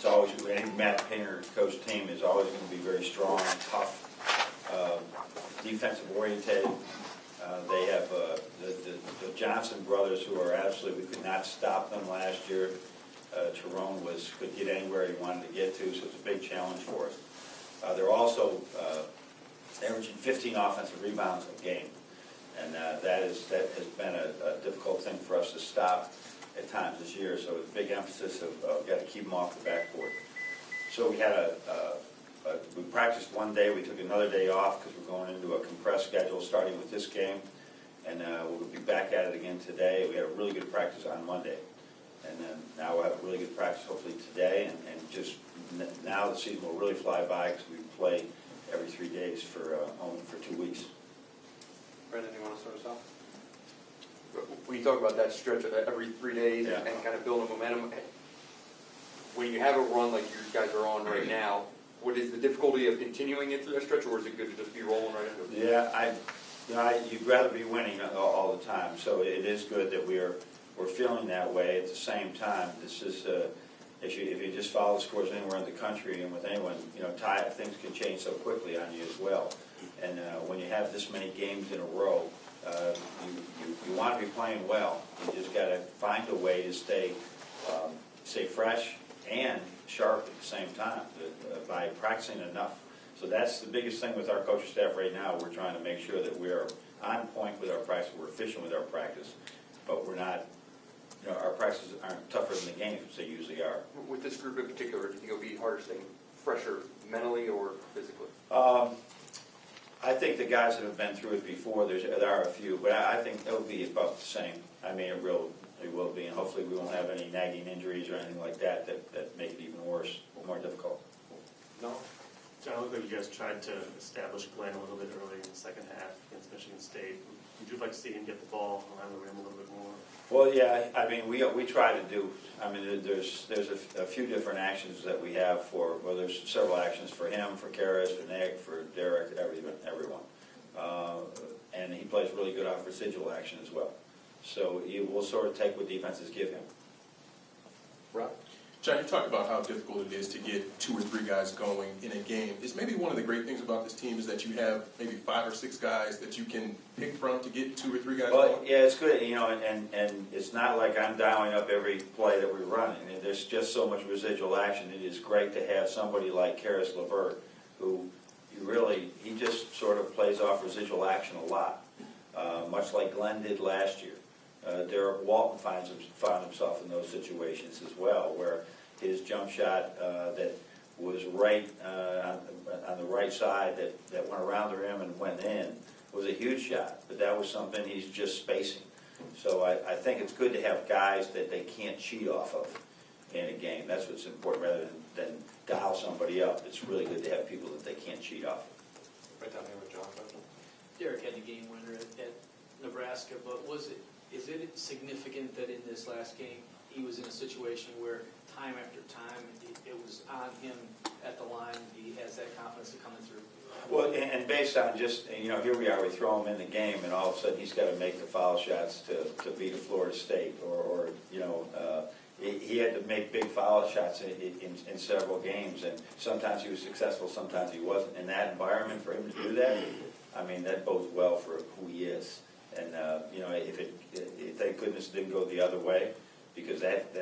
it's always, any Matt Painter coach team is always going to be very strong, tough, defensive oriented. They have the Johnson brothers, who are absolutely, we could not stop them last year. Tyrone could get anywhere he wanted to get to, so it's a big challenge for us. They're also averaging 15 offensive rebounds a game, and that has been a difficult thing for us to stop at times this year. So a big emphasis of got to keep them off the backboard. So we had we practiced one day. We took another day off because we're going into a compressed schedule starting with this game, and we'll be back at it again today. We had a really good practice on Monday, and then now we'll have a really good practice hopefully today, and just now the season will really fly by because we play every 3 days for only for 2 weeks. Brendan, you want to start us off? When you talk about that stretch of every 3 days and kind of building momentum, when you have a run like you guys are on right now, what is the difficulty of continuing it through that stretch, or is it good to just be rolling right into it? Yeah, you'd rather be winning all the time. So it is good that we're feeling that way. At the same time, this is if you just follow the scores anywhere in the country and with anyone, things can change so quickly on you as well. And when you have this many games in a row, you want to be playing well. You just got to find a way to stay fresh and sharp at the same time by practicing enough. So that's the biggest thing with our coaching staff right now. We're trying to make sure that we're on point with our practice, we're efficient with our practice, but we're not, our practices aren't tougher than the games, which they usually are. With this group in particular, do you think it'll be harder staying fresher mentally or physically? I think the guys that have been through it before, there are a few, but I think it'll be about the same. I mean, it will be, and hopefully we won't have any nagging injuries or anything like that make it even worse or more difficult. No. John, it looked like you guys tried to establish Glenn a little bit early in the second half against Michigan State. Would you like to see him get the ball around the rim a little bit more? Well, yeah, I mean, we try to do. I mean, there's a few different actions that we have for. Well, there's several actions for him, for Karras, for Nick, for Derek, everyone, and he plays really good off residual action as well. So we'll sort of take what defenses give him. Right. John, you talked about how difficult it is to get 2 or 3 guys going in a game. Is maybe one of the great things about this team is that you have maybe 5 or 6 guys that you can pick from to get 2 or 3 guys going? Yeah, it's good, and it's not like I'm dialing up every play that we run. I mean, there's just so much residual action. It is great to have somebody like Karras LeVert, who he just sort of plays off residual action a lot, much like Glenn did last year. Derek Walton found himself in those situations as well, where his jump shot that was right on the right side that went around the rim and went in was a huge shot, but that was something he's just spacing. So I think it's good to have guys that they can't cheat off of in a game. That's what's important rather than dial somebody up. It's really good to have people that they can't cheat off of. Right down here with John. Derek had the game winner at Nebraska, but is it significant that in this last game he was in a situation where time after time it was on him at the line? He has that confidence to coming through. Well, and based on just, here we are, we throw him in the game, and all of a sudden he's got to make the foul shots to beat a Florida State, or he had to make big foul shots in several games, and sometimes he was successful, sometimes he wasn't. In that environment, for him to do that, I mean, that bodes well for who he is. And thank goodness it didn't go the other way, because that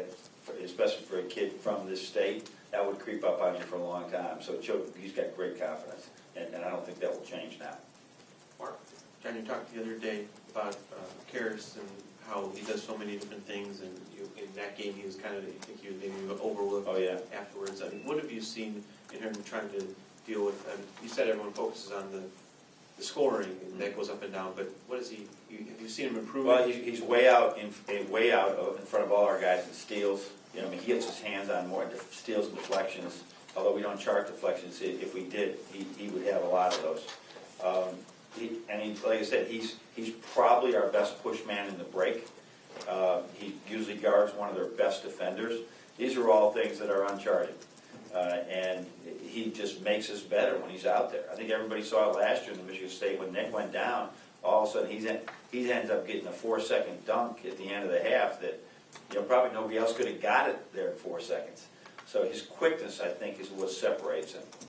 especially for a kid from this state, that would creep up on you for a long time. So he's got great confidence, and I don't think that will change now. Mark? John, you talked the other day about Karras and how he does so many different things, and in that game he was kind of, I think he was maybe overlooked afterwards. I mean, what have you seen in him trying to deal with? You said everyone focuses on the scoring, and that goes up and down, but what is he? Have you seen him improve? Well, he's way out in front of all our guys in steals. I mean, he gets his hands on more steals and deflections. Although we don't chart deflections, if we did, he would have a lot of those. Like I said, he's probably our best push man in the break. He usually guards one of their best defenders. These are all things that are uncharted. And he just makes us better when he's out there. I think everybody saw it last year in the Michigan State when Nick went down. All of a sudden, he ends up getting a 4-second dunk at the end of the half that probably nobody else could have got it there in 4 seconds. So his quickness, I think, is what separates him.